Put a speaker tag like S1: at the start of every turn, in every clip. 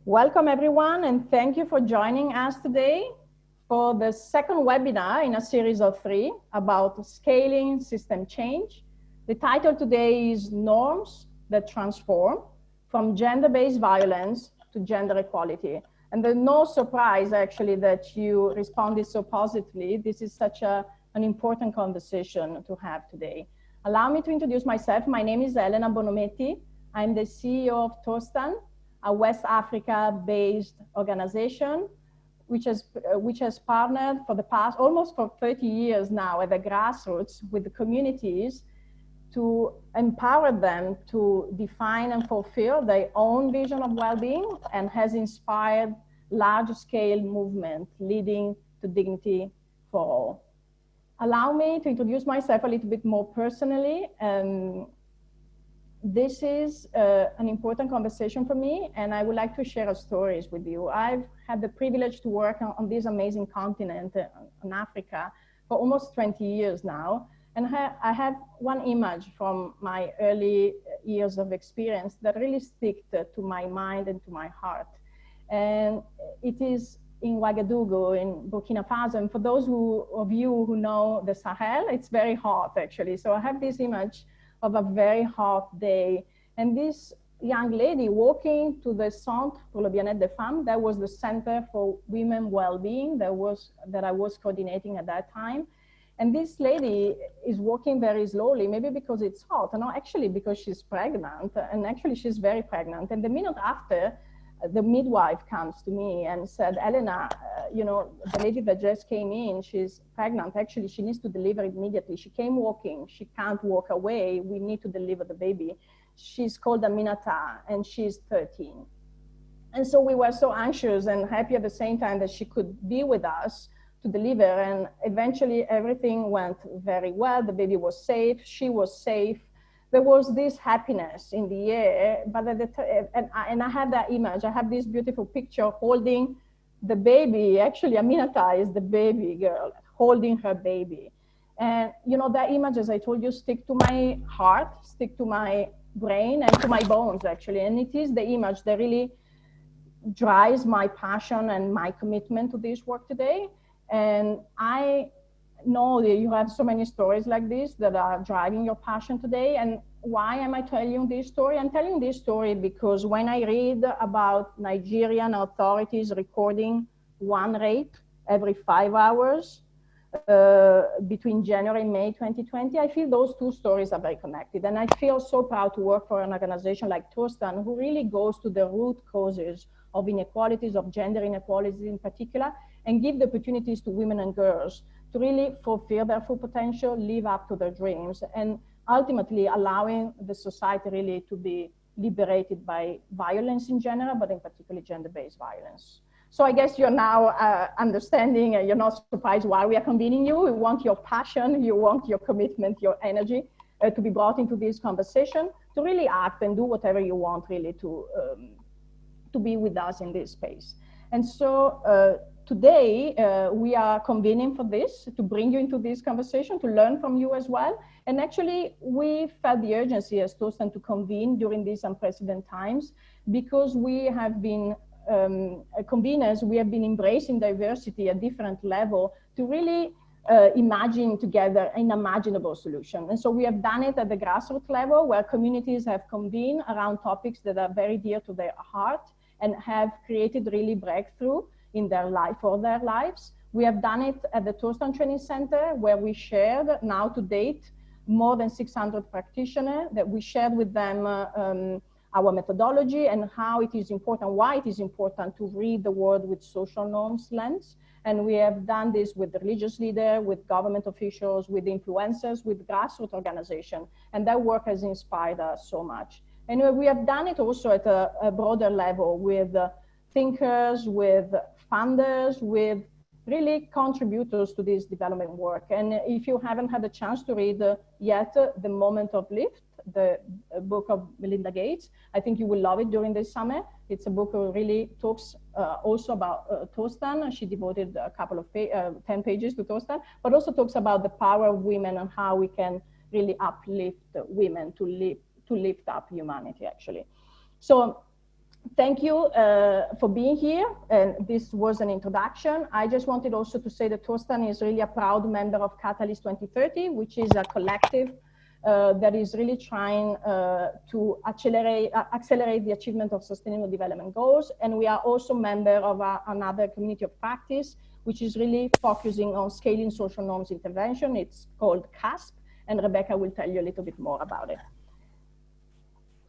S1: Welcome everyone, and thank you for joining us today for the second webinar in a series of 3 about scaling system change. The title today is Norms That Transform, from Gender-Based Violence to Gender Equality. And there's no surprise actually that you responded so positively. This is such an important conversation to have today. Allow me to introduce myself. My name is Elena Bonometti. I'm the CEO of Tostan, a West Africa-based organization, which has partnered for the past, almost for 30 years now at the grassroots with the communities to empower them to define and fulfill their own vision of well-being, and has inspired large-scale movement leading to dignity for all. Allow me to introduce myself a little bit more personally. This is an important conversation for me, and I would like to share stories with you. I've had the privilege to work on this amazing continent, in Africa, for almost 20 years now. And I have one image from my early years of experience that really stick to my mind and to my heart. And it is in Ouagadougou, in Burkina Faso. And for those of you who know the Sahel, it's very hot actually. So I have this image of a very hot day, and this young lady walking to the Centre pour le Bien-être des Femmes. That was the Center for Women Well-being that I was coordinating at that time. And this lady is walking very slowly, maybe because it's hot, no, actually because she's pregnant, and actually she's very pregnant. And the minute after, the midwife comes to me and said, Elena, you know, the lady that just came in, she's pregnant. Actually, she needs to deliver immediately. She came walking. She can't walk away. We need to deliver the baby. She's called Aminata, and she's 13. And so we were so anxious and happy at the same time that she could be with us to deliver. And eventually everything went very well. The baby was safe. She was safe. There was this happiness in the air, but and I had that image. I have this beautiful picture holding the baby. Actually, Aminata is the baby girl holding her baby. And you know, that image, as I told you, stick to my heart, stick to my brain and to my bones actually. And it is the image that really drives my passion and my commitment to this work today. And I know that you have so many stories like this that are driving your passion today. And why am I telling you this story? I'm telling this story because when I read about Nigerian authorities recording one rape every 5 hours between January and May 2020, I feel those two stories are very connected. And I feel so proud to work for an organization like Tostan, who really goes to the root causes of inequalities, of gender inequalities in particular, and give the opportunities to women and girls to really fulfill their full potential, live up to their dreams, and ultimately allowing the society really to be liberated by violence in general, but in particular gender-based violence. So I guess you're now understanding, you're not surprised why we are convening you. We want your passion, you want your commitment, your energy to be brought into this conversation, to really act and do whatever you want really to be with us in this space. And so today, we are convening for this, to bring you into this conversation, to learn from you as well. And actually, we felt the urgency as Tostan to convene during these unprecedented times, because we have been conveners, we have been embracing diversity at different level to really imagine together an imaginable solution. And so we have done it at the grassroots level, where communities have convened around topics that are very dear to their heart and have created really breakthrough in their life, for their lives. We have done it at the Tostan Training Center, where we shared now to date more than 600 practitioners, that we shared with them our methodology and how it is important, why it is important to read the world with social norms lens. And we have done this with religious leaders, with government officials, with influencers, with grassroots organizations. And that work has inspired us so much. And we have done it also at a broader level with thinkers, with funders, with really contributors to this development work. And if you haven't had a chance to read yet The Moment of Lift, the book of Melinda Gates, I think you will love it during this summer. It's a book that really talks also about Tostan. She devoted a couple of 10 pages to Tostan, but also talks about the power of women and how we can really uplift women to lift up humanity, actually. So thank you for being here. And this was an introduction. I just wanted also to say that Tostan is really a proud member of Catalyst 2030, which is a collective that is really trying to accelerate the achievement of sustainable development goals. And we are also member of another community of practice, which is really focusing on scaling social norms intervention. It's called CIFF, and Rebecca will tell you a little bit more about it.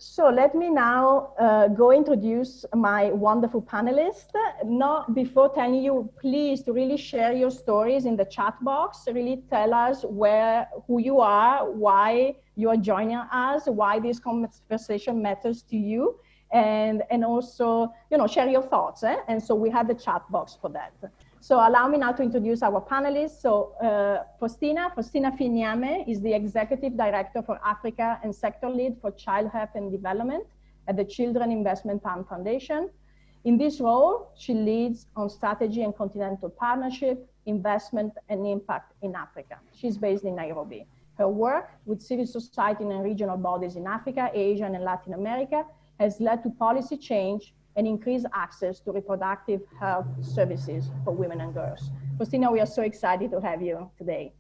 S1: So let me now go introduce my wonderful panelists. Not before telling you, please to really share your stories in the chat box. Really tell us who you are, why you are joining us, why this conversation matters to you, and also, you know, share your thoughts. And so we have the chat box for that. So allow me now to introduce our panelists. So Faustina Fynn-Nyame is the Executive Director for Africa and Sector Lead for Child Health and Development at the Children Investment Foundation. In this role, she leads on strategy and continental partnership, investment and impact in Africa. She's based in Nairobi. Her work with civil society and regional bodies in Africa, Asia, and Latin America has led to policy change and increase access to reproductive health services for women and girls. Faustina, we are so excited to have you today.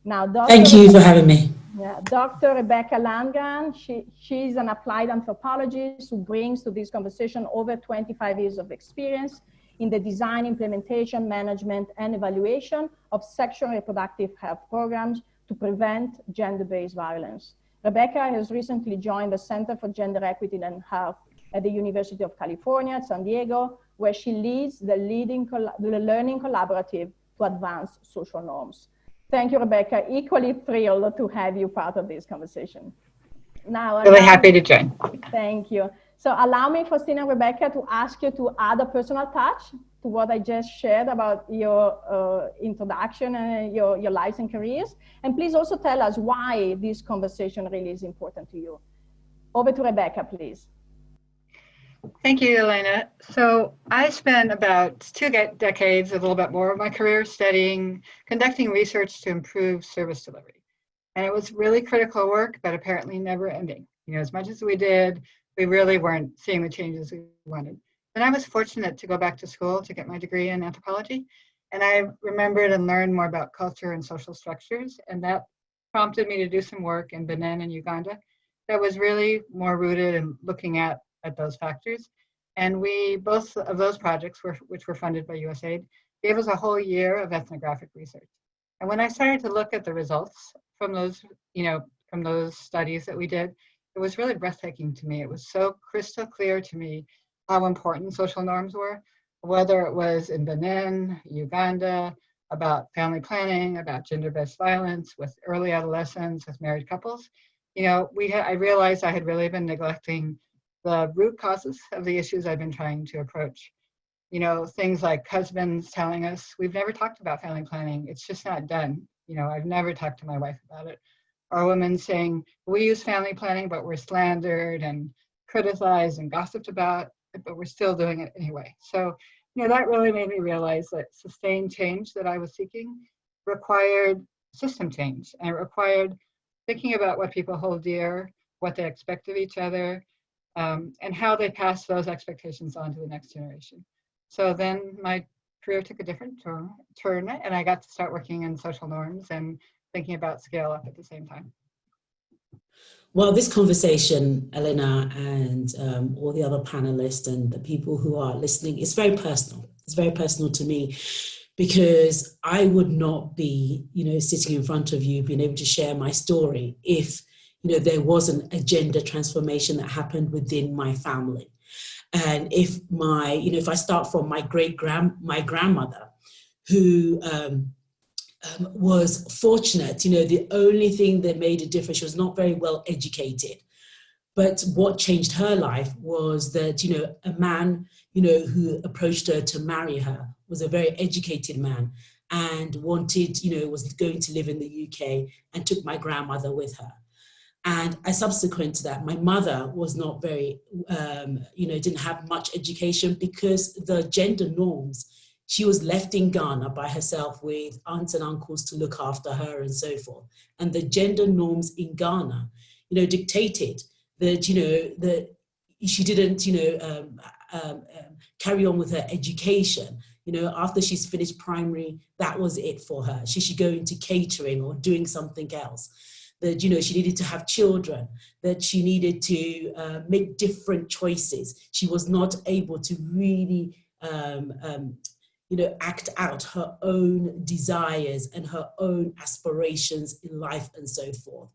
S1: Now,
S2: Thank you for having me.
S1: Yeah, Dr. Rebecka Lundgren, she's an applied anthropologist who brings to this conversation over 25 years of experience in the design, implementation, management, and evaluation of sexual and reproductive health programs to prevent gender-based violence. Rebecca has recently joined the Center for Gender Equity and Health at the University of California at San Diego, where she leads the Learning Collaborative to advance social norms. Thank you, Rebecca. Equally thrilled to have you part of this conversation. Now,
S3: really happy to join.
S1: Thank you. So allow me, Faustina and Rebecca, to ask you to add a personal touch to what I just shared about your introduction and your lives and careers. And please also tell us why this conversation really is important to you. Over to Rebecca, please.
S3: Thank you, Elena. So I spent about 2 decades, a little bit more of my career conducting research to improve service delivery. And it was really critical work, but apparently never ending. You know, as much as we did, we really weren't seeing the changes we wanted. And I was fortunate to go back to school to get my degree in anthropology. And I remembered and learned more about culture and social structures. And that prompted me to do some work in Benin and Uganda that was really more rooted in looking at those factors. And both of those projects, which were funded by USAID, gave us a whole year of ethnographic research. And when I started to look at the results from those, from those studies that we did, it was really breathtaking to me. It was so crystal clear to me how important social norms were, whether it was in Benin, Uganda, about family planning, about gender-based violence, with early adolescents, with married couples. I realized I had really been neglecting the root causes of the issues I've been trying to approach. Things like husbands telling us, we've never talked about family planning. It's just not done. I've never talked to my wife about it. Or women saying, we use family planning, but we're slandered and criticized and gossiped about, but we're still doing it anyway. So, that really made me realize that sustained change that I was seeking required system change, and it required thinking about what people hold dear, what they expect of each other, and how they pass those expectations on to the next generation. So then my career took a different turn, and I got to start working in social norms and thinking about scale up at the same time.
S2: Well, this conversation, Elena, and all the other panelists and the people who are listening, is very personal. It's very personal to me, because I would not be, sitting in front of you, being able to share my story if there wasn't a gender transformation that happened within my family. And if if I start from my grandmother, who was fortunate, the only thing that made a difference, she was not very well educated. But what changed her life was that, a man, who approached her to marry her was a very educated man and wanted, was going to live in the UK, and took my grandmother with her. And subsequent to that, my mother was not very, didn't have much education, because the gender norms, she was left in Ghana by herself with aunts and uncles to look after her and so forth. And the gender norms in Ghana, dictated that, she didn't, carry on with her education. After she's finished primary, that was it for her. She should go into catering or doing something else. That, she needed to have children, that she needed to make different choices. She was not able to really, act out her own desires and her own aspirations in life and so forth.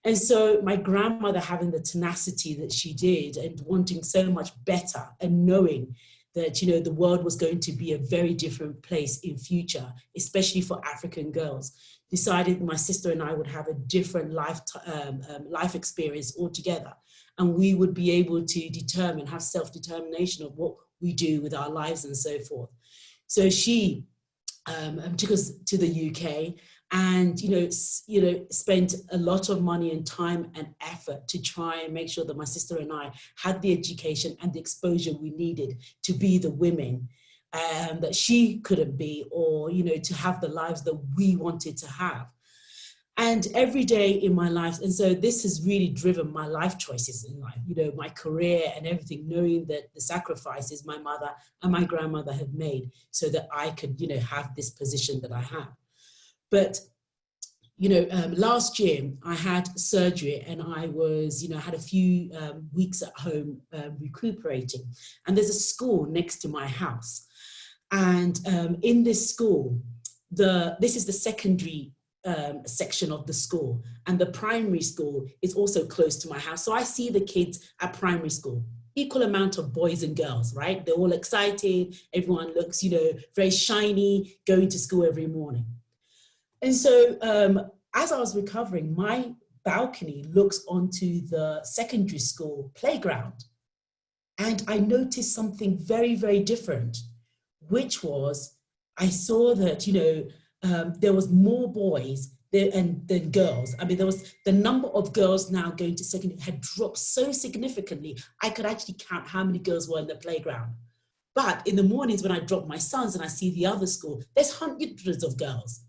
S2: And so my grandmother, having the tenacity that she did and wanting so much better and knowing that, the world was going to be a very different place in future, especially for African girls, decided my sister and I would have a different life experience altogether. And we would be able to have self-determination of what we do with our lives and so forth. So she took us to the UK and, spent a lot of money and time and effort to try and make sure that my sister and I had the education and the exposure we needed to be the women that she couldn't be, or, to have the lives that we wanted to have. And every day in my life, and so this has really driven my life choices in life, my career and everything, knowing that the sacrifices my mother and my grandmother have made so that I could, have this position that I have. But, last year I had surgery and I was, had a few weeks at home recuperating. And there's a school next to my house. And in this school, this is the secondary section of the school, and the primary school is also close to my house. So I see the kids at primary school, equal amount of boys and girls, right? They're all excited. Everyone looks, very shiny, going to school every morning. And so as I was recovering, my balcony looks onto the secondary school playground. And I noticed something very, very different, which was I saw that, there was more boys than girls. I mean, there was the number of girls now going to secondary had dropped so significantly. I could actually count how many girls were in the playground. But in the mornings when I drop my sons and I see the other school, there's hundreds of girls.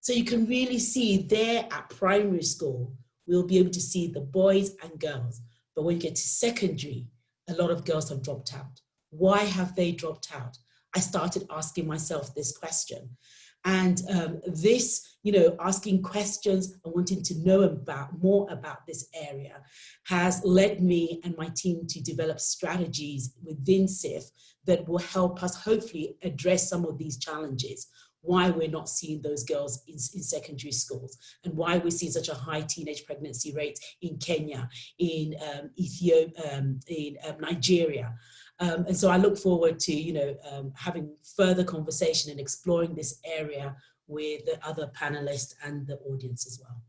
S2: So you can really see there at primary school, we'll be able to see the boys and girls. But when you get to secondary, a lot of girls have dropped out. Why have they dropped out? I started asking myself this question. And this, asking questions and wanting to know more about this area has led me and my team to develop strategies within CIFF that will help us hopefully address some of these challenges. Why we're not seeing those girls in secondary schools, and why we're seeing such a high teenage pregnancy rate in Kenya, in Ethiopia, in Nigeria. And so I look forward to, having further conversation and exploring this area with the other panelists and the audience as well.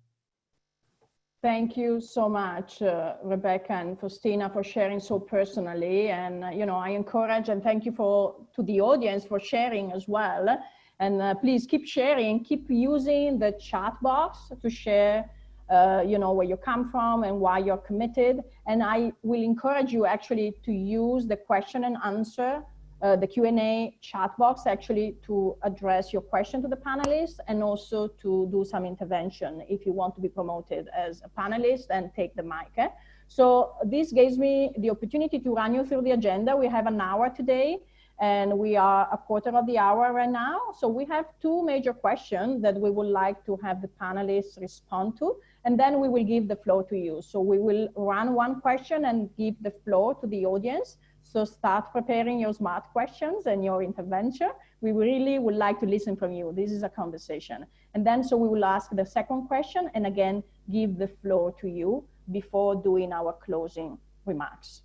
S1: Thank you so much, Rebecca and Faustina, for sharing so personally. And, I encourage and thank you to the audience for sharing as well. And please keep sharing, keep using the chat box to share where you come from and why you're committed. And I will encourage you actually to use the question and answer, the Q&A chat box actually to address your question to the panelists, and also to do some intervention if you want to be promoted as a panelist and take the mic. So this gives me the opportunity to run you through the agenda. We have an hour today, and we are a quarter of the hour right now. So we have two major questions that we would like to have the panelists respond to, and then we will give the floor to you. So we will run one question and give the floor to the audience. So start preparing your smart questions and your intervention. We really would like to listen from you. This is a conversation. And then so we will ask the second question and again, give the floor to you before doing our closing remarks.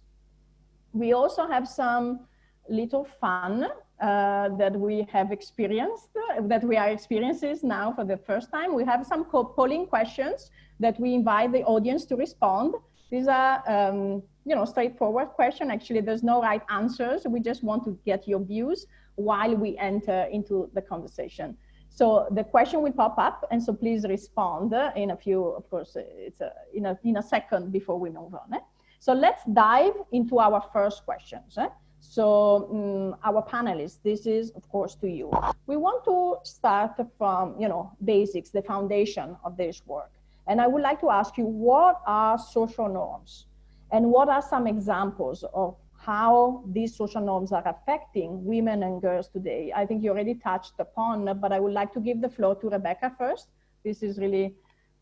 S1: We also have some little fun that we have experienced, that we are experiencing now for the first time. We have some polling questions that we invite the audience to respond. These are, straightforward questions. Actually, there's no right answers. We just want to get your views while we enter into the conversation. So the question will pop up, and so please respond in a few, of course, it's in a second before we move on. So let's dive into our first questions. So our panelists, this is of course to you. We want to start from, basics, the foundation of this work. And I would like to ask you, what are social norms? And what are some examples of how these social norms are affecting women and girls today? I think you already touched upon, but I would like to give the floor to Rebecca first. This is really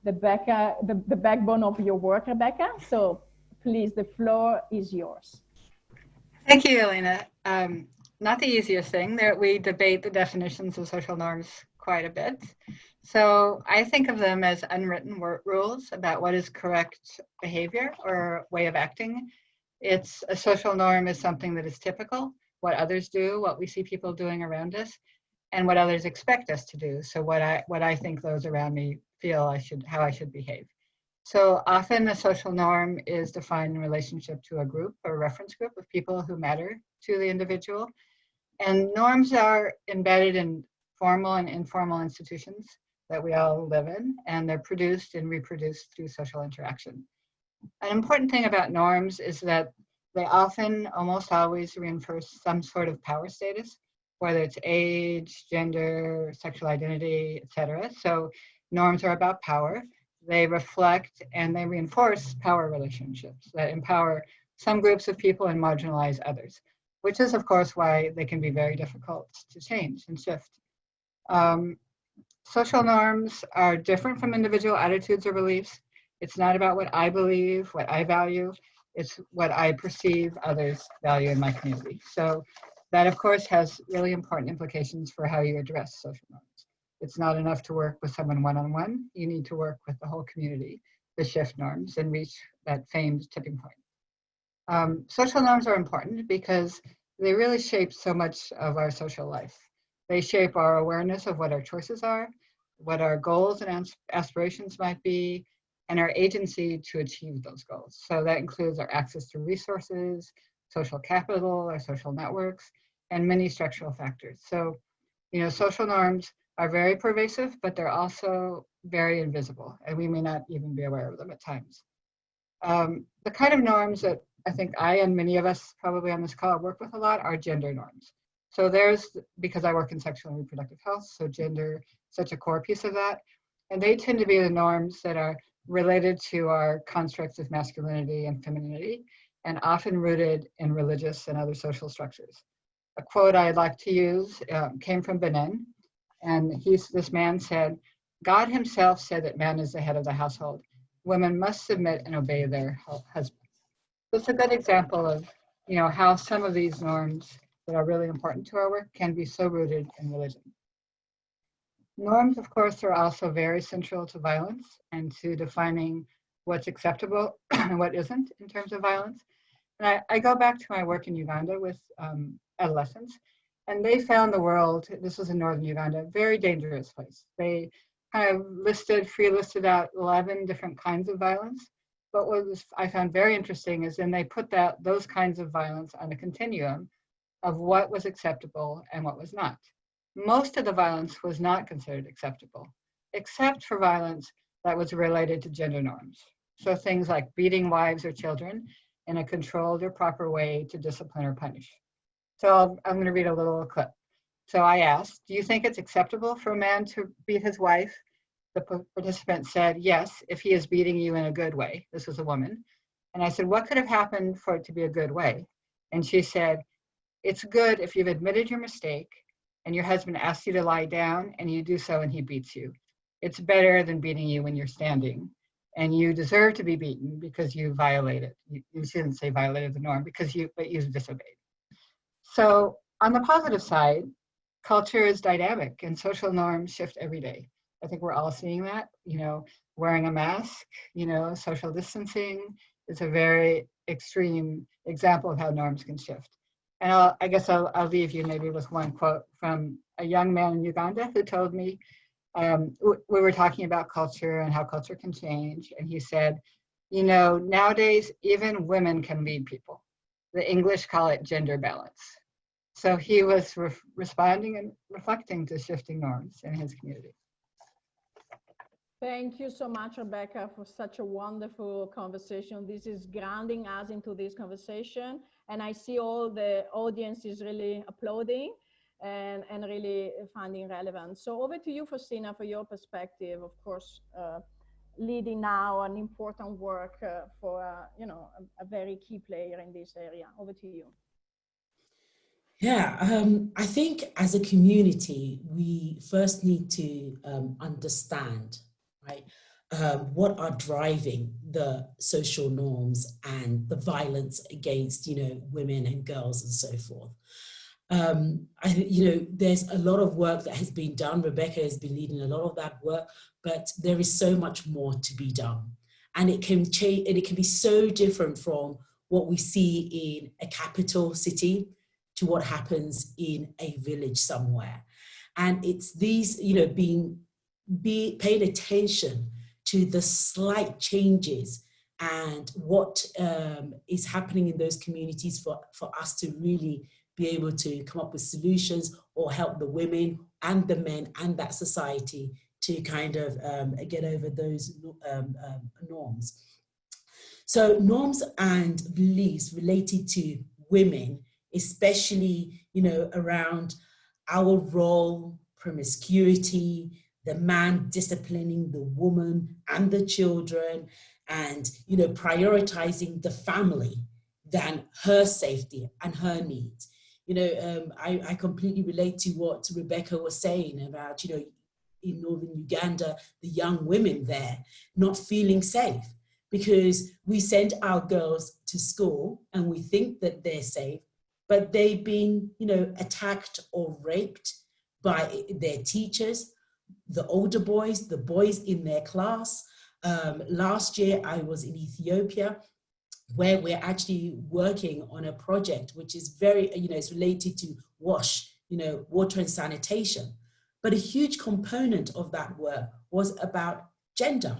S1: the backbone of your work, Rebecca. So please, the floor is yours.
S3: Thank you, Elena. Not the easiest thing. We debate the definitions of social norms quite a bit. So I think of them as unwritten rules about what is correct behavior or way of acting. It's a social norm is something that is typical, what others do, what we see people doing around us, and what others expect us to do. So what I think those around me feel how I should behave. So often a social norm is defined in relationship to a group or reference group of people who matter to the individual. And norms are embedded in formal and informal institutions that we all live in, and they're produced and reproduced through social interaction. An important thing about norms is that they often, almost always, reinforce some sort of power status, whether it's age, gender, sexual identity, etc. So norms are about power. They reflect and they reinforce power relationships that empower some groups of people and marginalize others, which is, of course, why they can be very difficult to change and shift. Social norms are different from individual attitudes or beliefs. It's not about what I believe, what I value. It's what I perceive others value in my community. So that, of course, has really important implications for how you address social norms. It's not enough to work with someone one-on-one. You need to work with the whole community to shift norms and reach that famed tipping point. Social norms are important because they really shape so much of our social life. They shape our awareness of what our choices are, what our goals and aspirations might be, and our agency to achieve those goals. So that includes our access to resources, social capital, our social networks, and many structural factors. So, social norms are very pervasive, but they're also very invisible, and we may not even be aware of them at times. The kind of norms that I think I and many of us probably on this call work with a lot are gender norms. So because I work in sexual and reproductive health, so gender is such a core piece of that. And they tend to be the norms that are related to our constructs of masculinity and femininity, and often rooted in religious and other social structures. A quote I'd like to use came from Benin, and this man said, "God himself said that man is the head of the household. Women must submit and obey their husband." It's a good example of, how some of these norms that are really important to our work can be so rooted in religion. Norms, of course, are also very central to violence and to defining what's acceptable and what isn't in terms of violence. And I go back to my work in Uganda with adolescents, and they found the world, this was in northern Uganda, a very dangerous place. They kind of free-listed out 11 different kinds of violence. But what I found very interesting is then they put those kinds of violence on a continuum of what was acceptable and what was not. Most of the violence was not considered acceptable, except for violence that was related to gender norms. So things like beating wives or children in a controlled or proper way to discipline or punish. So I'm going to read a little clip. So I asked, do you think it's acceptable for a man to beat his wife? The participant said, yes, if he is beating you in a good way. This was a woman. And I said, what could have happened for it to be a good way? And she said, it's good if you've admitted your mistake and your husband asks you to lie down and you do so and he beats you. It's better than beating you when you're standing. And you deserve to be beaten because you violated. You shouldn't say violated the norm but you've disobeyed. So on the positive side, culture is dynamic and social norms shift every day. I think we're all seeing that, wearing a mask, social distancing is a very extreme example of how norms can shift. And I guess I'll leave you maybe with one quote from a young man in Uganda who told me, we were talking about culture and how culture can change. And he said, nowadays, even women can lead people. The English call it gender balance. So he was responding and reflecting to shifting norms in his community.
S1: Thank you so much, Rebecca, for such a wonderful conversation. This is grounding us into this conversation. And I see all the audience is really applauding and really finding relevant. So over to you, Faustina, for your perspective. Of course, leading now an important work for, you know, a very key player in this area. Over to you.
S2: Yeah, I think as a community, we first need to understand, right, what are driving the social norms and the violence against, you know, women and girls and so forth. You know, there's a lot of work that has been done. Rebecca has been leading a lot of that work, but there is so much more to be done. And it can change, and it can be so different from what we see in a capital city to what happens in a village somewhere. And it's these, you know, paying attention to the slight changes and what is happening in those communities for us to really be able to come up with solutions or help the women and the men and that society to kind of get over those norms. So norms and beliefs related to women, especially, you know, around our role, promiscuity, the man disciplining the woman and the children, and, you know, prioritizing the family than her safety and her needs. You know, I completely relate to what Rebecca was saying about, you know, in northern Uganda, the young women there not feeling safe because we send our girls to school and we think that they're safe, but they've been, you know, attacked or raped by their teachers, the older boys, the boys in their class. Last year, I was in Ethiopia, where we're actually working on a project which is very, you know, it's related to WASH, you know, water and sanitation. But a huge component of that work was about gender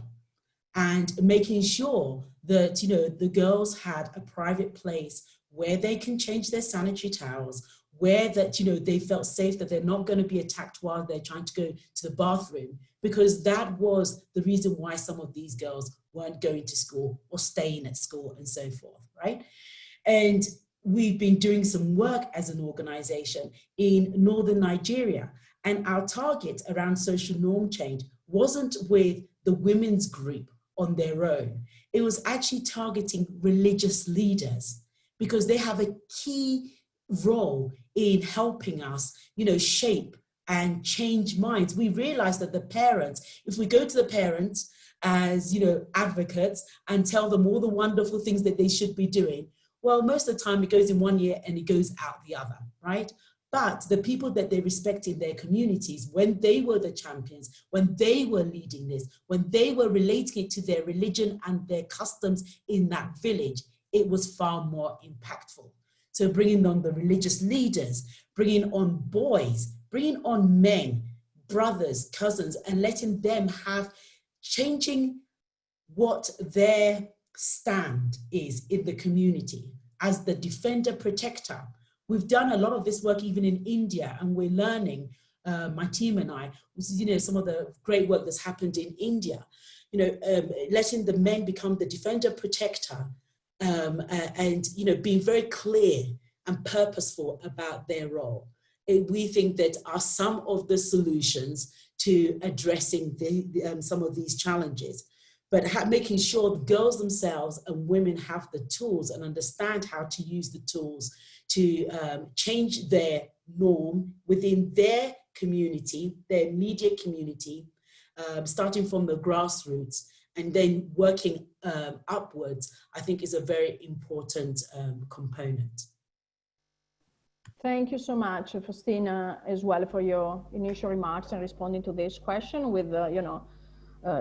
S2: and making sure that, you know, the girls had a private place where they can change their sanitary towels, where that, you know, they felt safe, that they're not going to be attacked while they're trying to go to the bathroom, because that was the reason why some of these girls weren't going to school or staying at school and so forth, right? And we've been doing some work as an organization in northern Nigeria, and our target around social norm change wasn't with the women's group on their own. It was actually targeting religious leaders because they have a key role in helping us, you know, shape and change minds. We realize that the parents, if we go to the parents as, you know, advocates and tell them all the wonderful things that they should be doing, well, most of the time it goes in one ear and it goes out the other, right? But the people that they respect in their communities, when they were the champions, when they were leading this, when they were relating it to their religion and their customs in that village, it was far more impactful. So bringing on the religious leaders, bringing on boys, bringing on men, brothers, cousins, and letting them have, changing what their stand is in the community as the defender, protector. We've done a lot of this work even in India, and we're learning, my team and I, you know, some of the great work that's happened in India, you know, letting the men become the defender, protector, and, you know, being very clear and purposeful about their role. We think that are some of the solutions to addressing some of these challenges. But making sure the girls themselves and women have the tools and understand how to use the tools to change their norm within their community, their immediate community, starting from the grassroots and then working upwards, I think is a very important component.
S1: Thank you so much, Faustina, as well, for your initial remarks and responding to this question with, you know,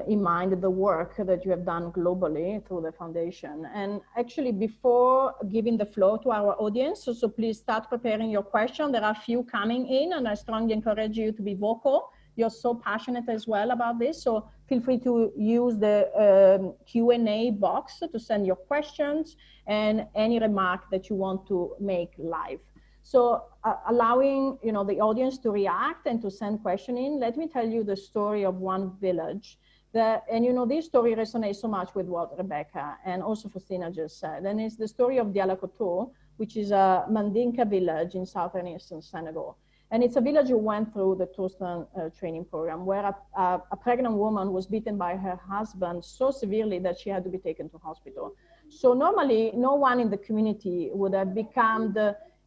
S1: in mind the work that you have done globally through the foundation. And actually, before giving the floor to our audience, so please start preparing your question. There are a few coming in, and I strongly encourage you to be vocal. You're so passionate as well about this, so feel free to use the Q&A box to send your questions and any remark that you want to make live. So allowing, you know, the audience to react and to send question in, let me tell you the story of one village. And you know, this story resonates so much with what Rebecca and also Faustina just said. And it's the story of Dialakoto, which is a Mandinka village in southern eastern Senegal. And it's a village who went through the Tostan training program, where a pregnant woman was beaten by her husband so severely that she had to be taken to hospital. So normally, no one in the community would have become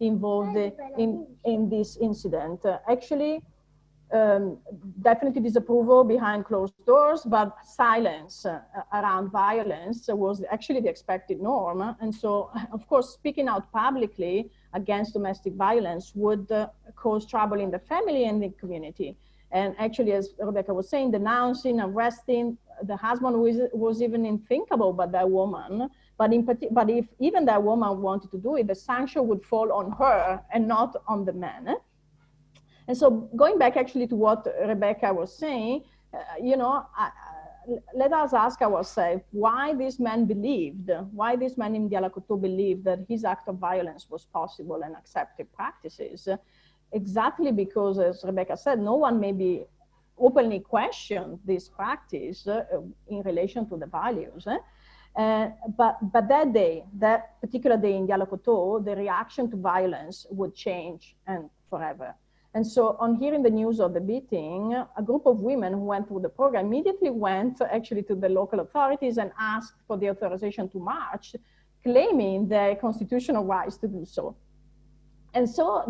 S1: involved in this incident. Actually, definitely disapproval behind closed doors, but silence around violence was actually the expected norm. And so, of course, speaking out publicly against domestic violence would cause trouble in the family and the community. And actually, as Rebecca was saying, denouncing, arresting the husband was even unthinkable by that woman. But if even that woman wanted to do it, the sanction would fall on her and not on the man. And so going back actually to what Rebecca was saying, let us ask ourselves why this man in Diyala Koto believed that his act of violence was possible and accepted practices. Exactly because, as Rebecca said, no one maybe openly questioned this practice in relation to the values. But that particular day in Diyala Koto, the reaction to violence would change and forever. And so on hearing the news of the beating, a group of women who went through the program immediately went actually to the local authorities and asked for the authorization to march, claiming their constitutional rights to do so. And so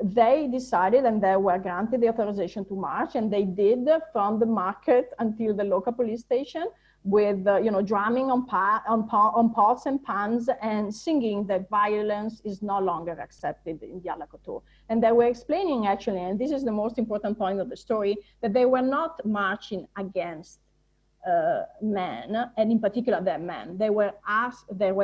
S1: they decided, and they were granted the authorization to march, and they did from the market until the local police station, with drumming on pots and pans and singing that violence is no longer accepted in Diyala Koto. And they were explaining actually, and this is the most important point of the story, that they were not marching against men, and in particular their men. They were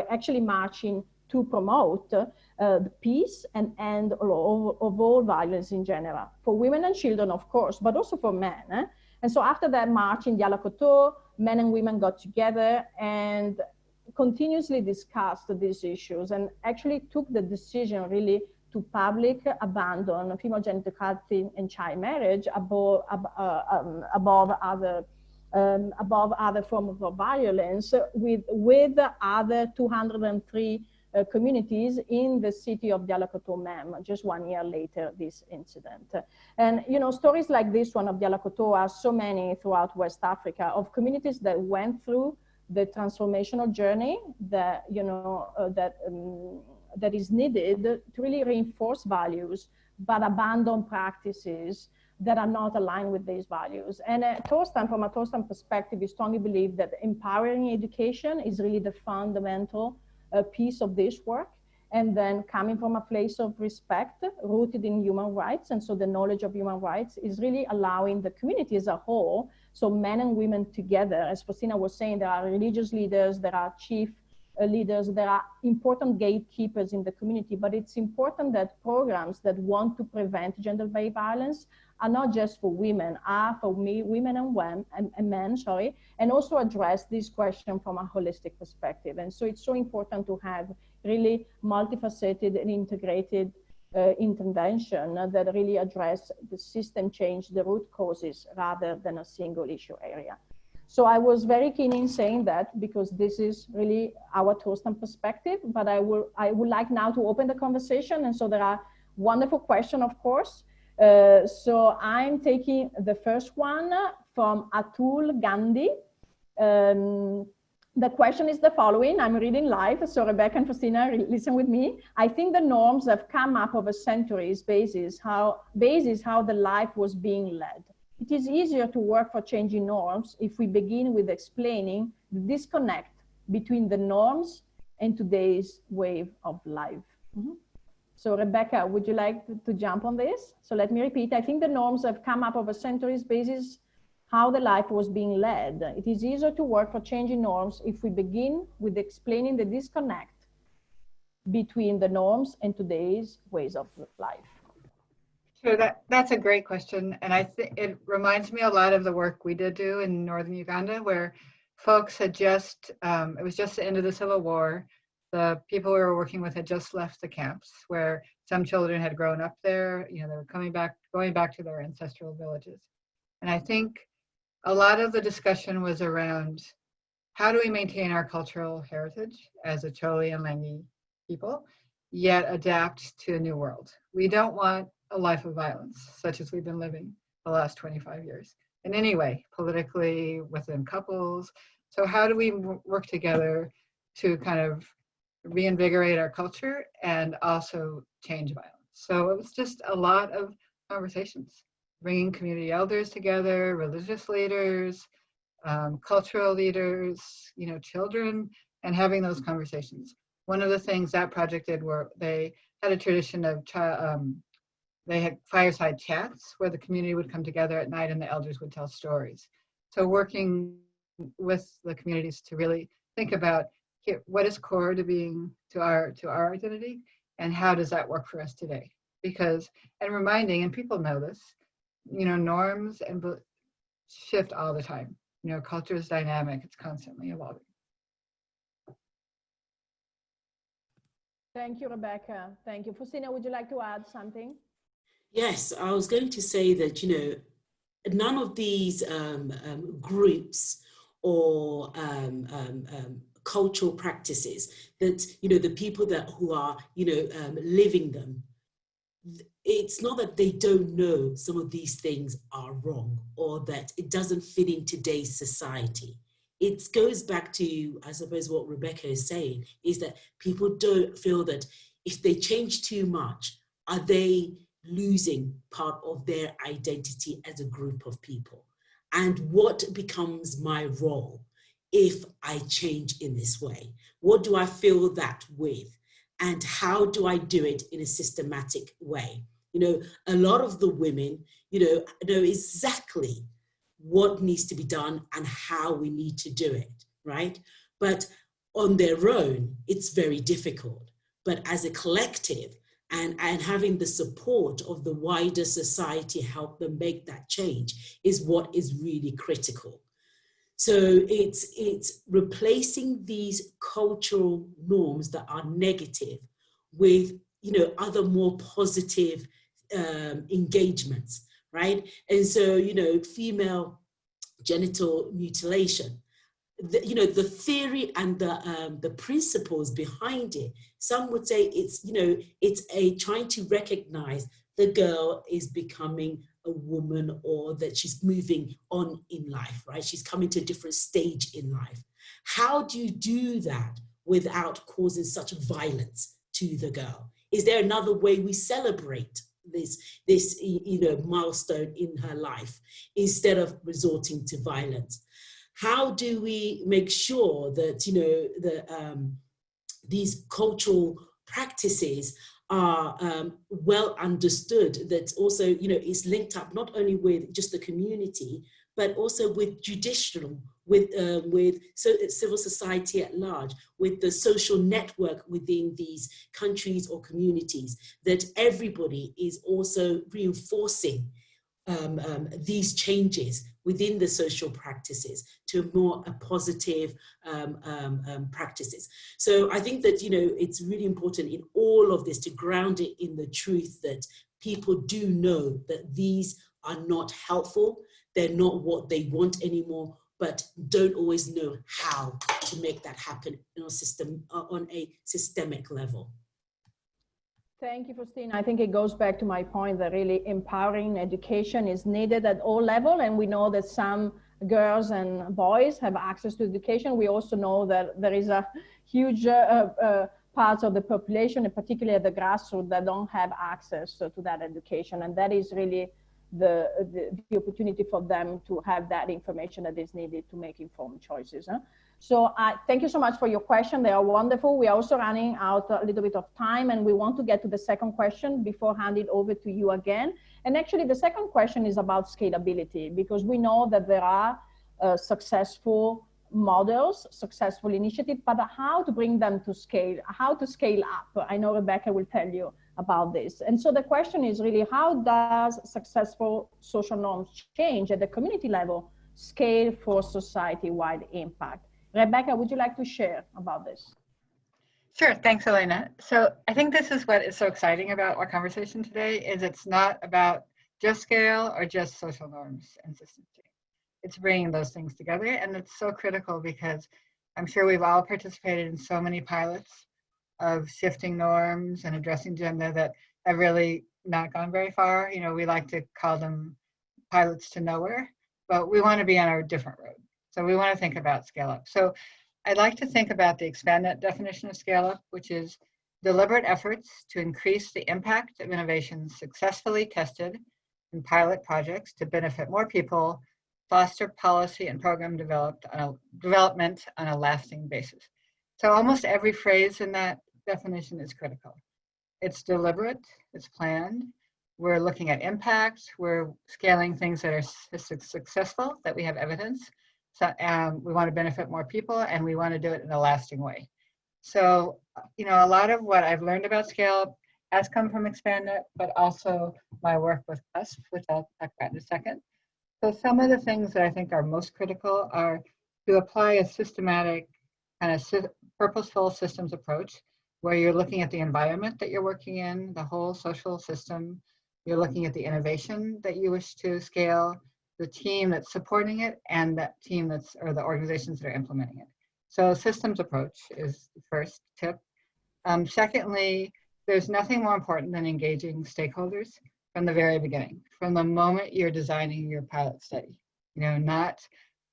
S1: actually marching to promote the peace and end of all violence in general, for women and children, of course, but also for men. And so after that march in Diyala Koto, men and women got together and continuously discussed these issues and actually took the decision really to public abandon female genital cutting and child marriage above other forms of violence with other 203 communities in the city of Diyala Koto Mem, just 1 year later, this incident. And, stories like this one of Diyala Koto are so many throughout West Africa of communities that went through the transformational journey that, that is needed to really reinforce values, but abandon practices that are not aligned with these values. And from a Tostan perspective, we strongly believe that empowering education is really the fundamental piece of this work, and then coming from a place of respect rooted in human rights. And so the knowledge of human rights is really allowing the community as a whole, so men and women together, as Faustina was saying, there are religious leaders, there are chief leaders, there are important gatekeepers in the community, but it's important that programs that want to prevent gender-based violence are not just for women, are for women and men, and also address this question from a holistic perspective. And so it's so important to have really multifaceted and integrated intervention that really address the system change, the root causes, rather than a single issue area. So I was very keen in saying that because this is really our Tostan perspective, but I would like now to open the conversation. And so there are wonderful questions, of course. So I'm taking the first one from Atul Gandhi. The question is the following. I'm reading live, so Rebecca and Faustina, listen with me. I think the norms have come up over centuries basis how the life was being led. It is easier to work for changing norms if we begin with explaining the disconnect between the norms and today's way of life. Mm-hmm. So Rebecca, would you like to jump on this? So let me repeat. I think the norms have come up over centuries basis how the life was being led. It is easier to work for changing norms if we begin with explaining the disconnect between the norms and today's ways of life.
S3: Sure, that's a great question. And I think it reminds me a lot of the work we did do in northern Uganda, where folks had just, it was just the end of the Civil War. The people we were working with had just left the camps, where some children had grown up there, they were going back to their ancestral villages. And I think a lot of the discussion was around how do we maintain our cultural heritage as a Choli and Lengi people, yet adapt to a new world. We don't want a life of violence, such as we've been living the last 25 years in any way, politically, within couples. So how do we work together to kind of reinvigorate our culture and also change violence? So it was just a lot of conversations, bringing community elders together, religious leaders, cultural leaders, children, and having those conversations. One of the things that project did were they had a tradition of they had fireside chats where the community would come together at night and the elders would tell stories. So working with the communities to really think about what is core to our identity and how does that work for us today? And reminding, and people know this, norms and shift all the time. Culture is dynamic, it's constantly evolving.
S1: Thank you, Rebecca. Thank you. Faustina, would you like to add something?
S2: Yes, I was going to say that, none of these groups or cultural practices that, the people who are, living them, it's not that they don't know some of these things are wrong or that it doesn't fit in today's society. It goes back to, I suppose, what Rebecca is saying, is that people don't feel that if they change too much, are they losing part of their identity as a group of people? And what becomes my role if I change in this way? What do I fill that with? And how do I do it in a systematic way? A lot of the women, know exactly what needs to be done and how we need to do it, right? But on their own, it's very difficult. But as a collective and having the support of the wider society help them make that change is what is really critical. So it's replacing these cultural norms that are negative with, other more positive engagements, right? And so, female genital mutilation, the theory and the principles behind it, some would say it's a trying to recognize the girl is becoming a woman or that she's moving on in life, right? She's coming to a different stage in life. How do you do that without causing such violence to the girl? Is there another way we celebrate this milestone in her life instead of resorting to violence? How do we make sure that these cultural practices are well understood, that also is linked up not only with just the community but also with judicial, with civil society at large, with the social network within these countries or communities, that everybody is also reinforcing these changes within the social practices to more positive practices. So I think that, it's really important in all of this to ground it in the truth that people do know that these are not helpful. They're not what they want anymore, but don't always know how to make that happen on a systemic level.
S1: Thank you, Faustina. I think it goes back to my point that really empowering education is needed at all levels. And we know that some girls and boys have access to education. We also know that there is a huge part of the population, and particularly at the grassroots, that don't have access to that education. And that is really the opportunity for them to have that information that is needed to make informed choices. So thank you so much for your question. They are wonderful. We are also running out a little bit of time, and we want to get to the second question before handing over to you again. And actually the second question is about scalability, because we know that there are successful models, successful initiatives, but how to bring them to scale, how to scale up. I know Rebecca will tell you about this. And so the question is really, how does successful social norms change at the community level scale for society-wide impact? Rebecca, would you like to share about this?
S3: Sure, thanks, Elena. So I think this is what is so exciting about our conversation today, is it's not about just scale or just social norms and systems change. It's bringing those things together, and it's so critical because I'm sure we've all participated in so many pilots of shifting norms and addressing gender that have really not gone very far. We like to call them pilots to nowhere, but we want to be on a different road. So we want to think about scale up. So I'd like to think about the expanded definition of scale up, which is deliberate efforts to increase the impact of innovations successfully tested in pilot projects to benefit more people, foster policy and program development on a lasting basis. So almost every phrase in that definition is critical. It's deliberate, it's planned. We're looking at impacts. We're scaling things that are successful, that we have evidence. So we want to benefit more people, and we want to do it in a lasting way. So, a lot of what I've learned about scale up has come from Expand It, but also my work with CIFF, which I'll talk about in a second. So some of the things that I think are most critical are to apply a systematic kind of purposeful systems approach, where you're looking at the environment that you're working in, the whole social system. You're looking at the innovation that you wish to scale, the team that's supporting it, and that team or the organizations that are implementing it. So systems approach is the first tip. Secondly, there's nothing more important than engaging stakeholders from the very beginning, from the moment you're designing your pilot study. Not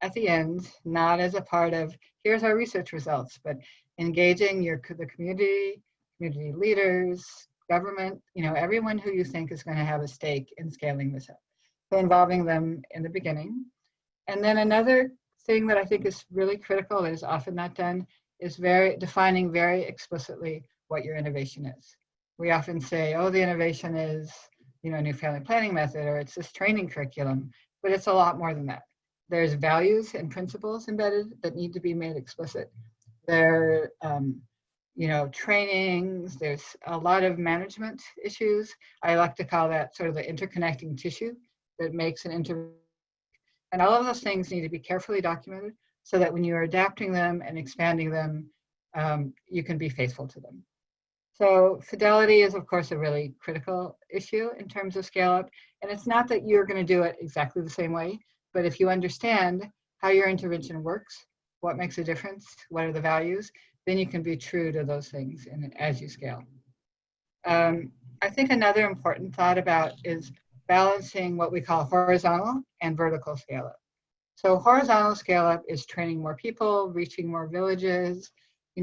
S3: at the end, not as a part of, here's our research results, but engaging the community leaders, government, everyone who you think is going to have a stake in scaling this up. So involving them in the beginning. And then another thing that I think is really critical that is often not done is defining very explicitly what your innovation is. We often say, oh, the innovation is, a new family planning method, or it's this training curriculum, but it's a lot more than that. There's values and principles embedded that need to be made explicit. There trainings, there's a lot of management issues. I like to call that sort of the interconnecting tissue that makes an and all of those things need to be carefully documented so that when you're adapting them and expanding them, you can be faithful to them. So fidelity is, of course, a really critical issue in terms of scale up. And it's not that you're going to do it exactly the same way, but if you understand how your intervention works, what makes a difference, what are the values, then you can be true to those things as you scale. I think another important thought about is balancing what we call horizontal and vertical scale up. So horizontal scale up is training more people, reaching more villages,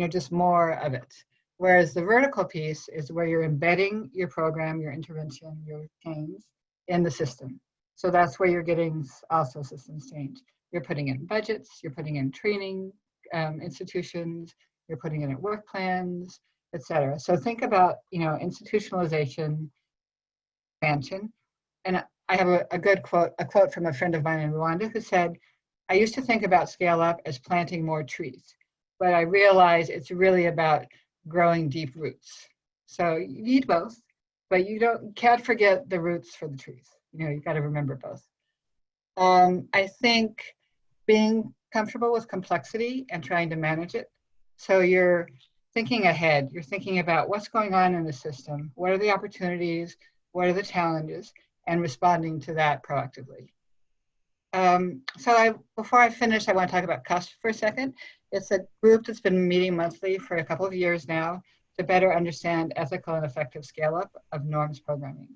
S3: just more of it. Whereas the vertical piece is where you're embedding your program, your intervention, your change in the system. So that's where you're getting also systems change. You're putting in budgets, you're putting in training institutions, you're putting in work plans, et cetera. So think about, institutionalization, expansion. And I have a good quote from a friend of mine in Rwanda who said, I used to think about scale up as planting more trees, but I realize it's really about growing deep roots. So you need both, but you can't forget the roots for the trees. You've got to remember both. I think being comfortable with complexity and trying to manage it. So you're thinking ahead, you're thinking about what's going on in the system, what are the opportunities, what are the challenges, and responding to that proactively. Before I finish, I want to talk about CIFF for a second. It's a group that's been meeting monthly for a couple of years now to better understand ethical and effective scale-up of norms programming.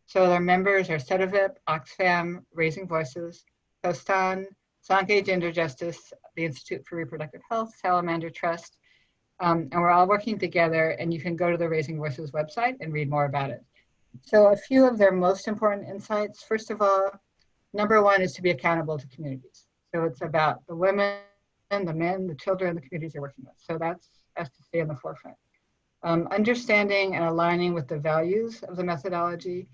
S3: So their members are CIFF, Oxfam, Raising Voices, Tostan, Sanke Gender Justice, the Institute for Reproductive Health, Salamander Trust, and we're all working together, and you can go to the Raising Voices website and read more about it. So a few of their most important insights. First of all, number one is to be accountable to communities. So it's about the women, the men, the children, the communities you're working with. So that has to stay in the forefront. Understanding and aligning with the values of the methodology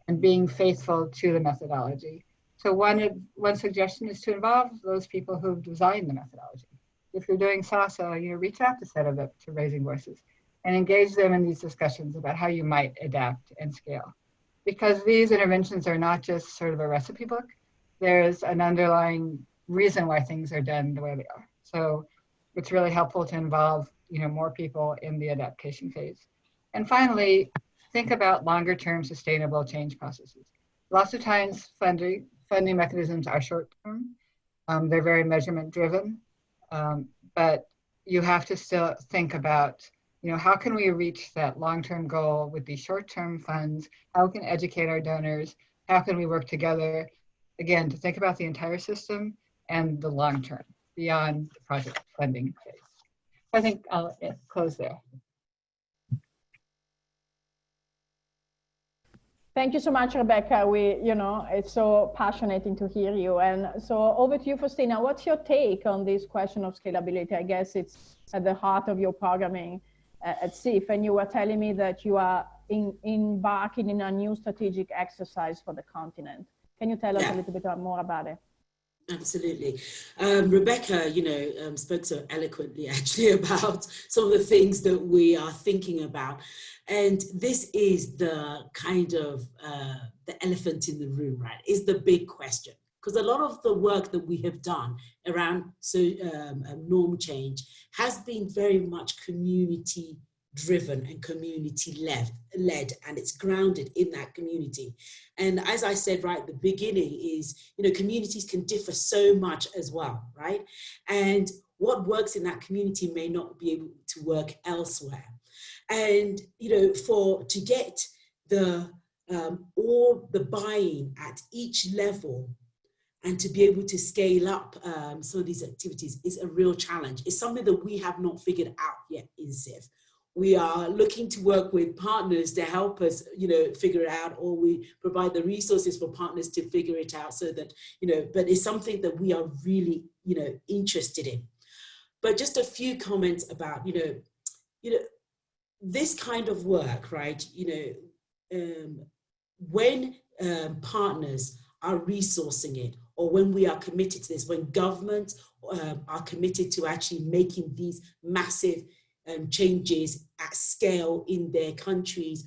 S3: and being faithful to the methodology. So one suggestion is to involve those people who've designed the methodology. If you're doing SASA, reach out to CIFF, to Raising Voices, and engage them in these discussions about how you might adapt and scale. Because these interventions are not just sort of a recipe book, there's an underlying reason why things are done the way they are. So it's really helpful to involve more people in the adaptation phase. And finally, think about longer term sustainable change processes. Lots of times funding mechanisms are short term. They're very measurement driven, but you have to still think about You know, how can we reach that long-term goal with these short-term funds? How can we educate our donors? How can we work together? Again, to think about the entire system and the long term beyond the project funding phase. I think I'll close there.
S1: Thank you so much, Rebecca. It's so fascinating to hear you. And so over to you, Faustina. What's your take on this question of scalability? I guess it's at the heart of your programming at CIFF. And you were telling me that you are embarking in a new strategic exercise for the continent. Can you tell us a little bit more about it?
S2: Absolutely. Rebecca, spoke so eloquently actually about some of the things that we are thinking about. And this is the kind of the elephant in the room, right? Is the big question. Because a lot of the work that we have done around norm change has been very much community driven and community led, and it's grounded in that community. And as I said right at the beginning is, communities can differ so much as well, right? And what works in that community may not be able to work elsewhere. And, to get the all the buy-in at each level and to be able to scale up some of these activities is a real challenge. It's something that we have not figured out yet in CIFF. We are looking to work with partners to help us, figure it out, or we provide the resources for partners to figure it out so that, but it's something that we are really, interested in. But just a few comments about, this kind of work, right? When partners are resourcing it, or when we are committed to this, when governments are committed to actually making these massive changes at scale in their countries,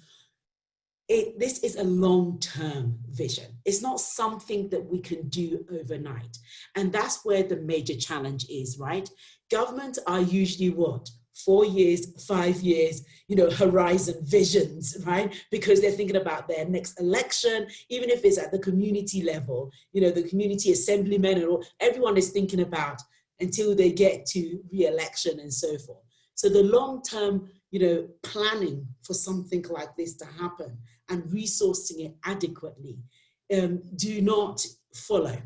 S2: this is a long-term vision. It's not something that we can do overnight. And that's where the major challenge is, right? Governments are usually what? 4 years, 5 years, horizon visions, right? Because they're thinking about their next election, even if it's at the community level, the community assemblymen and all, everyone is thinking about until they get to re-election and so forth. So the long-term, planning for something like this to happen and resourcing it adequately do not follow,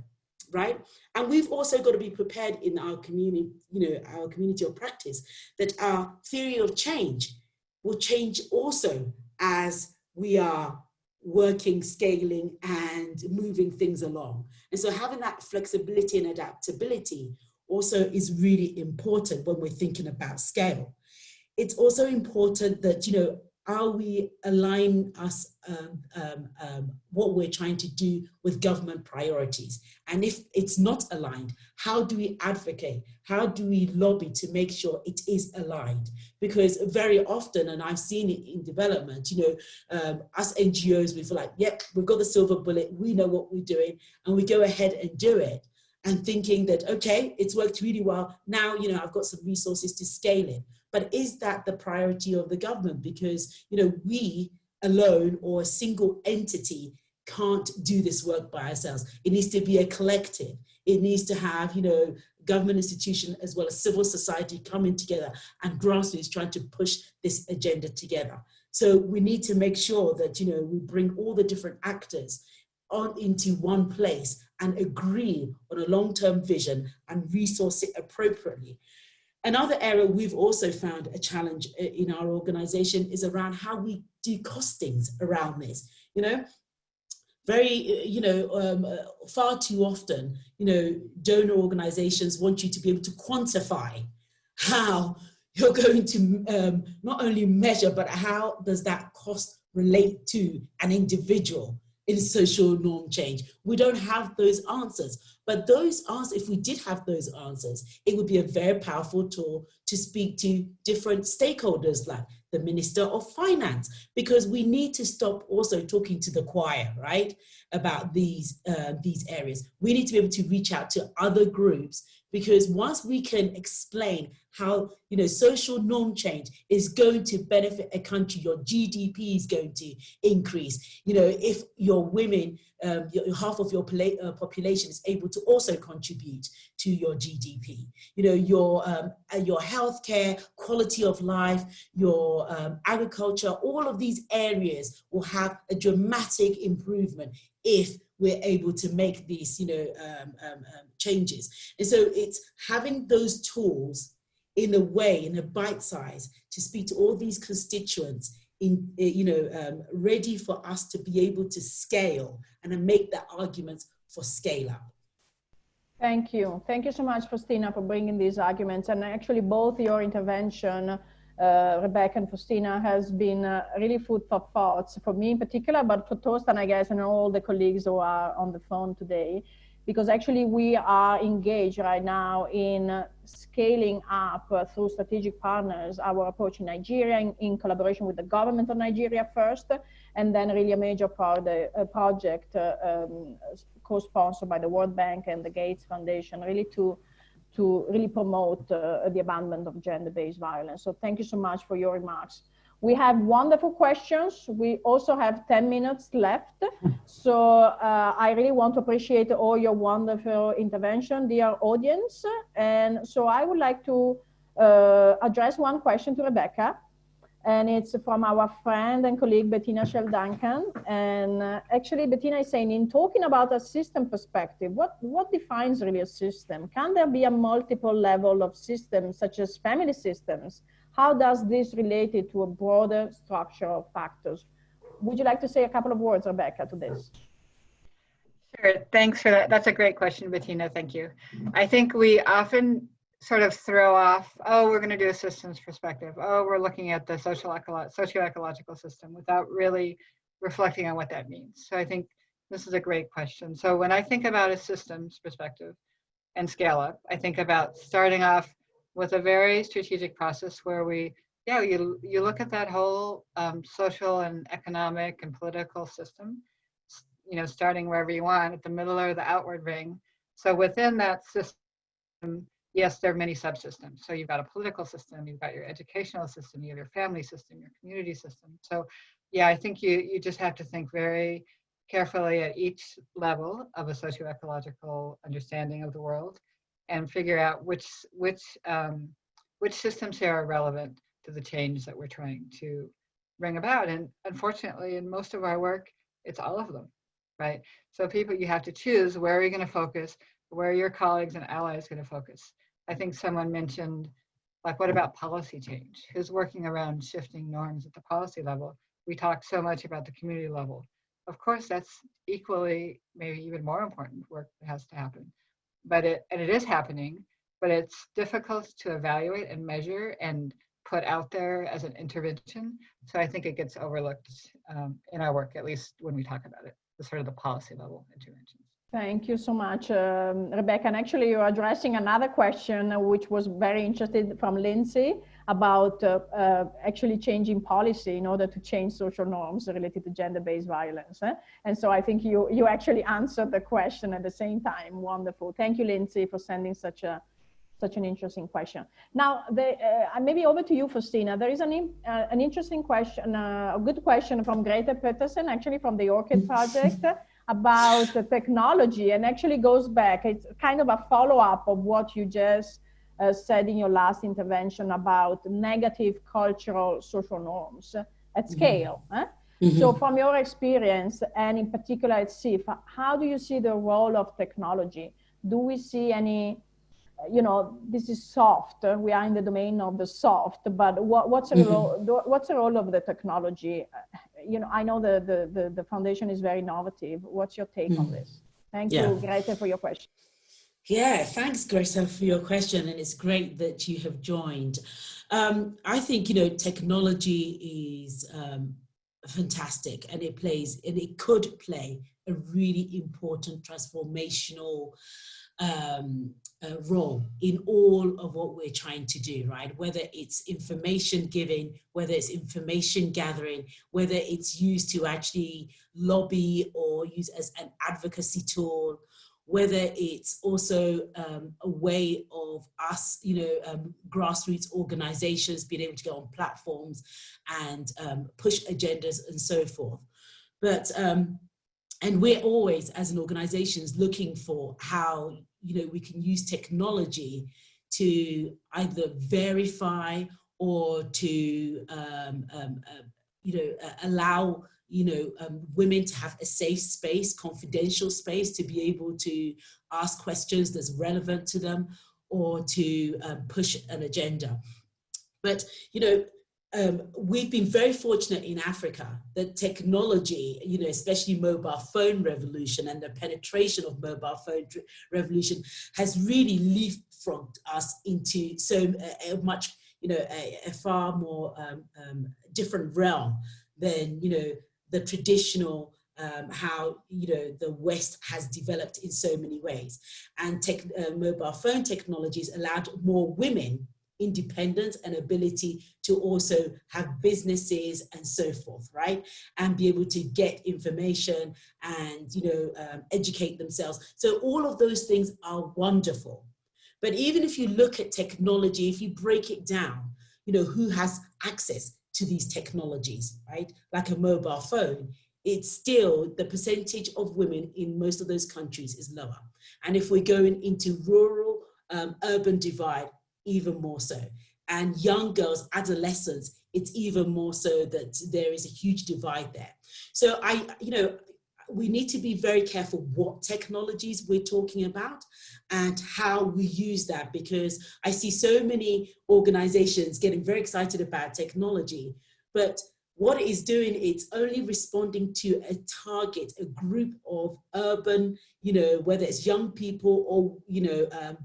S2: right? And we've also got to be prepared in our community, our community of practice, that our theory of change will change also as we are working, scaling, and moving things along. And so having that flexibility and adaptability also is really important when we're thinking about scale. It's also important that, are we align us, what we're trying to do with government priorities? And if it's not aligned, how do we advocate? How do we lobby to make sure it is aligned? Because very often, and I've seen it in development, us NGOs, we feel like, yep, we've got the silver bullet, we know what we're doing, and we go ahead and do it. And thinking that, okay, it's worked really well. Now, I've got some resources to scale it. But is that the priority of the government? Because, we alone or a single entity can't do this work by ourselves. It needs to be a collective. It needs to have, government institution as well as civil society coming together and grassroots trying to push this agenda together. So we need to make sure that, we bring all the different actors on into one place and agree on a long-term vision and resource it appropriately. Another area we've also found a challenge in our organization is around how we do costings around this. Far too often, donor organizations want you to be able to quantify how you're going to not only measure, but how does that cost relate to an individual in social norm change. We don't have those answers, but those answers, if we did have those answers, it would be a very powerful tool to speak to different stakeholders like the Minister of Finance, because we need to stop also talking to the choir, right, about these areas. We need to be able to reach out to other groups, because once we can explain how, social norm change is going to benefit a country, your GDP is going to increase. If your women, half of your population is able to also contribute to your GDP. You know, your healthcare, quality of life, your agriculture, all of these areas will have a dramatic improvement if we're able to make these, you know, changes. And so it's having those tools in a way, in a bite size, to speak to all these constituents, in, you know, ready for us to be able to scale and then make that argument for scale up.
S1: Thank you. Thank you so much, Faustina, for bringing these arguments. And actually both your intervention, Rebecca and Faustina, has been really food for thoughts for me in particular, but for Tostan, I guess, and all the colleagues who are on the phone today, because actually we are engaged right now in scaling up through strategic partners our approach in Nigeria, in collaboration with the government of Nigeria first, and then really a major project co-sponsored by the World Bank and the Gates Foundation, really to really promote the abandonment of gender-based violence. So thank you so much for your remarks. We have wonderful questions. We also have 10 minutes left. So I really want to appreciate all your wonderful intervention, dear audience. And so I would like to address one question to Rebecca. And it's from our friend and colleague, Bettina Shell-Duncan. And actually, Bettina is saying, in talking about a system perspective, what defines really a system? Can there be a multiple level of systems, such as family systems? How does this relate to a broader structure of factors? Would you like to say a couple of words, Rebecca, to this?
S3: Sure, thanks for that. That's a great question, Bettina, thank you. I think we often sort of throw off, oh, we're gonna do a systems perspective. Oh, we're looking at the socio-ecological system without really reflecting on what that means. So I think this is a great question. So when I think about a systems perspective and scale up, I think about starting off with a very strategic process where you look at that whole social and economic and political system, you know, starting wherever you want, at the middle or the outward ring. So within that system, yes, there are many subsystems. So you've got a political system, you've got your educational system, you have your family system, your community system. So yeah, I think you just have to think very carefully at each level of a socio-ecological understanding of the world, and figure out which systems here are relevant to the change that we're trying to bring about. And unfortunately, in most of our work, it's all of them, right? So you have to choose, where are you going to focus? Where are your colleagues and allies going to focus? I think someone mentioned, like, what about policy change? Who's working around shifting norms at the policy level? We talk so much about the community level. Of course, that's equally, maybe even more important work that has to happen. But it is happening, but it's difficult to evaluate and measure and put out there as an intervention. So I think it gets overlooked in our work, at least when we talk about it, the sort of the policy level interventions.
S1: Thank you so much, Rebecca. And actually, you're addressing another question, which was very interested from Lindsay, about actually changing policy in order to change social norms related to gender-based violence. And so I think you actually answered the question at the same time. Wonderful. Thank you, Lindsay, for sending such an interesting question. Now, maybe over to you, Faustina. There is an interesting question, a good question from Greta Peterson, actually from the Orchid Project, about the technology, and actually goes back. It's kind of a follow-up of what you just said in your last intervention about negative cultural social norms at scale. So from your experience, and in particular at CIFF, how do you see the role of technology? Do we see any, you know, this is soft, we are in the domain of the soft, but what's the role of the technology? You know, I know the foundation is very innovative. What's your take on this? Thank you, Greta, for your question.
S2: Yeah, thanks, Greta, for your question. And it's great that you have joined. I think, you know, technology is fantastic, and it could play a really important transformational role in all of what we're trying to do, right? Whether it's information giving, whether it's information gathering, whether it's used to actually lobby or use as an advocacy tool, whether it's also a way of us, you know, grassroots organizations being able to go on platforms and push agendas and so forth. But And we're always, as an organization, looking for how, we can use technology to either verify or to, allow, women to have a safe space, confidential space, to be able to ask questions that's relevant to them, or to push an agenda. But, we've been very fortunate in Africa that technology, especially mobile phone revolution and the penetration of mobile phone revolution, has really leapfrogged us into so much, a far more different realm than, the traditional how the West has developed in so many ways. And mobile phone technologies allowed more women independence and ability to also have businesses and so forth, right? And be able to get information and, educate themselves. So all of those things are wonderful. But even if you look at technology, if you break it down, who has access to these technologies, right? Like a mobile phone, it's still, the percentage of women in most of those countries is lower. And if we're going into rural, urban divide, even more so. And young girls, adolescents, it's even more so that there is a huge divide there. So we need to be very careful what technologies we're talking about and how we use that, because I see so many organizations getting very excited about technology, but what it is doing, it's only responding to a target, a group of urban, whether it's young people or,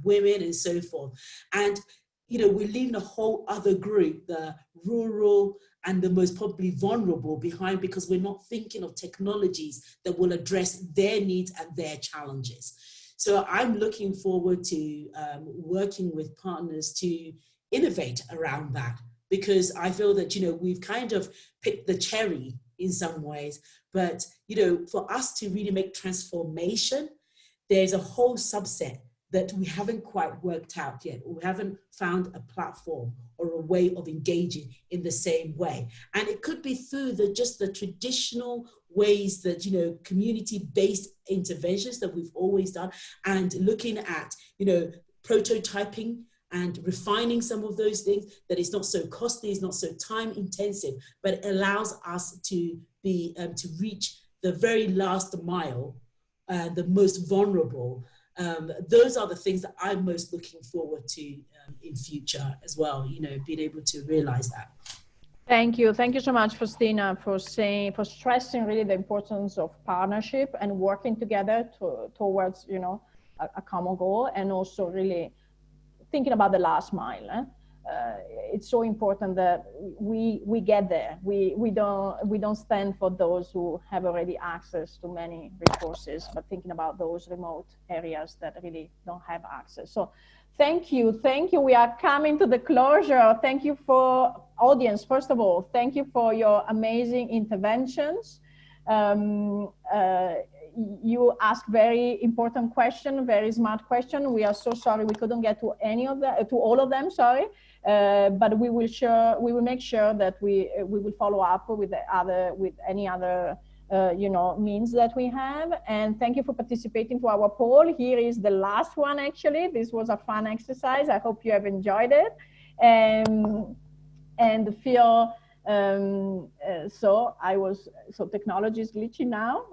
S2: women and so forth. And, we're leaving a whole other group, the rural and the most probably vulnerable, behind, because we're not thinking of technologies that will address their needs and their challenges. So I'm looking forward to working with partners to innovate around that, because I feel that, we've kind of picked the cherry in some ways, but, for us to really make transformation, there's a whole subset that we haven't quite worked out yet, or we haven't found a platform or a way of engaging in the same way. And it could be through just the traditional ways that, community-based interventions that we've always done, and looking at, prototyping and refining some of those things, that it's not so costly, it's not so time intensive, but it allows us to be, to reach the very last mile, the most vulnerable. Those are the things that I'm most looking forward to in future as well, being able to realize that.
S1: Thank you. Thank you so much, Faustina, for stressing really the importance of partnership and working together towards, a common goal, and also really thinking about the last mile. It's so important that we get there. We don't stand for those who have already access to many resources, but thinking about those remote areas that really don't have access. So thank you. We are coming to the closure. Thank you for audience. First of all, thank you for your amazing interventions. You asked very important question, very smart question. We are so sorry we couldn't get to all of them. Sorry. But we will make sure that we will follow up with any other means that we have. And thank you for participating to our poll. Here is the last one. Actually, this was a fun exercise. I hope you have enjoyed it, and feel so technology is glitchy now.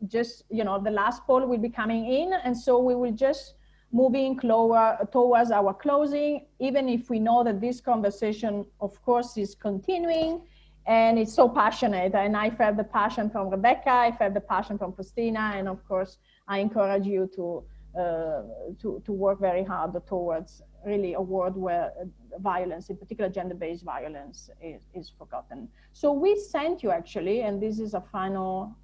S1: Just the last poll will be coming in, and so we will just moving towards our closing, even if we know that this conversation, of course, is continuing, and it's so passionate. And I felt the passion from Rebecca, I felt the passion from Faustina, and of course, I encourage you to work very hard towards really a world where violence, in particular gender-based violence, is forgotten. So we sent you actually, and this is a final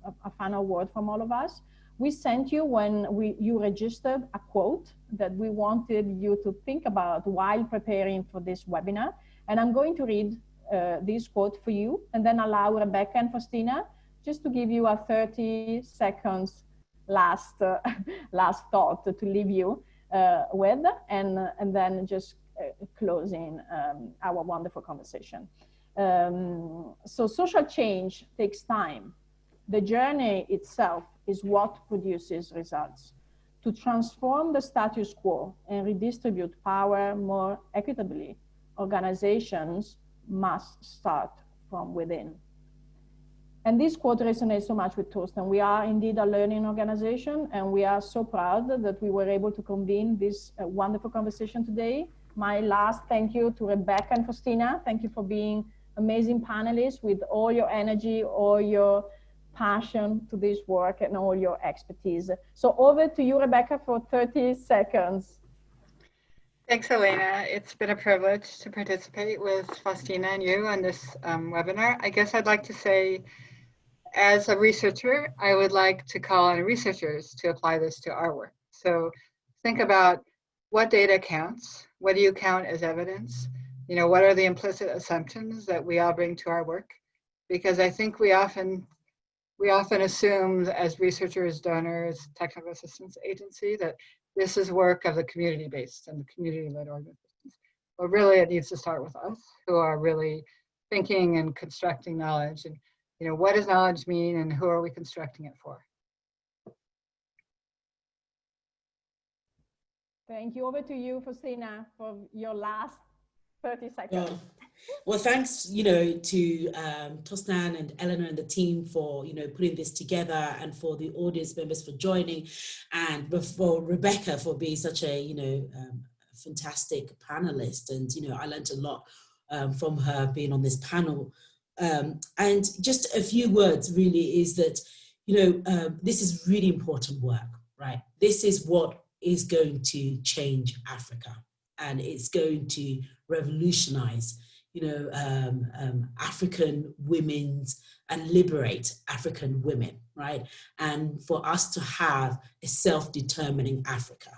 S1: word from all of us. We sent you, when you registered, a quote that we wanted you to think about while preparing for this webinar. And I'm going to read this quote for you, and then allow Rebecca and Faustina just to give you a 30 seconds last thought to leave you with, and then just closing our wonderful conversation. So social change takes time. The journey itself is what produces results. To transform the status quo and redistribute power more equitably, organizations must start from within. And this quote resonates so much with Tostan. We are indeed a learning organization, and we are so proud that we were able to convene this wonderful conversation today. My last thank you to Rebecca and Faustina. Thank you for being amazing panelists with all your energy, all your passion to this work, and all your expertise. So over to you, Rebecca, for 30 seconds.
S3: Thanks, Elena. It's been a privilege to participate with Faustina and you on this webinar. I guess I'd like to say, as a researcher, I would like to call on researchers to apply this to our work. So think about what data counts, what do you count as evidence? You know, what are the implicit assumptions that we all bring to our work? Because I think we often assume as researchers, donors, technical assistance agency that this is work of the community-based and the community-led organizations. But really it needs to start with us who are really thinking and constructing knowledge. And you know, what does knowledge mean and who are we constructing it for?
S1: Thank you. Over to you, Faustina, for your last 30 seconds.
S2: Well, thanks, you know, to Tostan and Elena and the team for, you know, putting this together, and for the audience members for joining, and for Rebecca for being such a, you know, fantastic panelist. And, you know, I learned a lot from her being on this panel. And just a few words really is that, you know, this is really important work, right? This is what is going to change Africa, and it's going to revolutionize, you know, African women's, and liberate African women, right? And for us to have a self-determining Africa.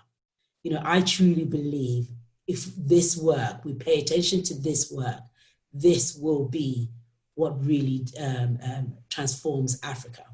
S2: You know, I truly believe if this work, we pay attention to this work, this will be what really transforms Africa.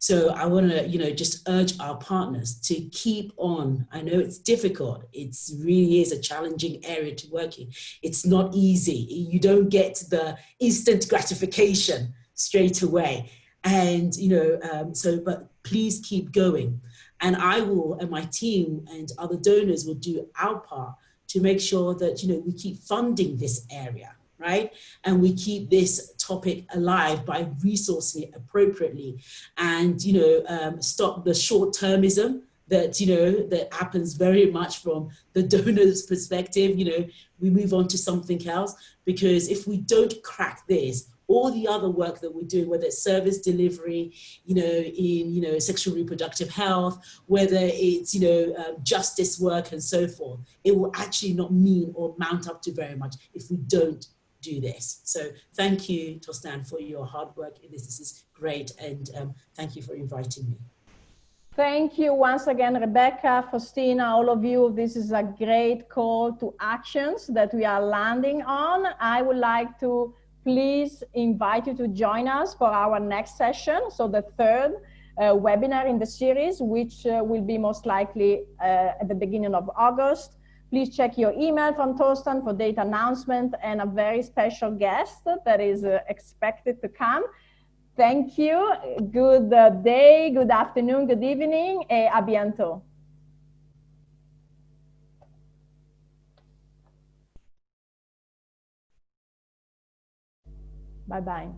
S2: So I want to, you know, just urge our partners to keep on. I know it's difficult. It's really is a challenging area to work in. It's not easy. You don't get the instant gratification straight away. And, you know, but please keep going. And I will, and my team and other donors will do our part to make sure that, you know, we keep funding this area, right? And we keep this topic alive by resourcing it appropriately, and, you know, stop the short-termism that, you know, that happens very much from the donor's perspective. You know, we move on to something else, because if we don't crack this, all the other work that we're doing, whether it's service delivery, you know, in, you know, sexual reproductive health, whether it's, you know, justice work and so forth, it will actually not mean or mount up to very much if we don't do this. So thank you, Tostan, for your hard work in this. This is great, and thank you for inviting me.
S1: Thank you once again, Rebecca, Faustina, all of you. This is a great call to actions that we are landing on. I would like to please invite you to join us for our next session. So the third webinar in the series, which will be most likely at the beginning of August. Please check your email from Tostan for date announcement and a very special guest that is expected to come. Thank you. Good day, good afternoon, good evening. A bientôt. Bye-bye.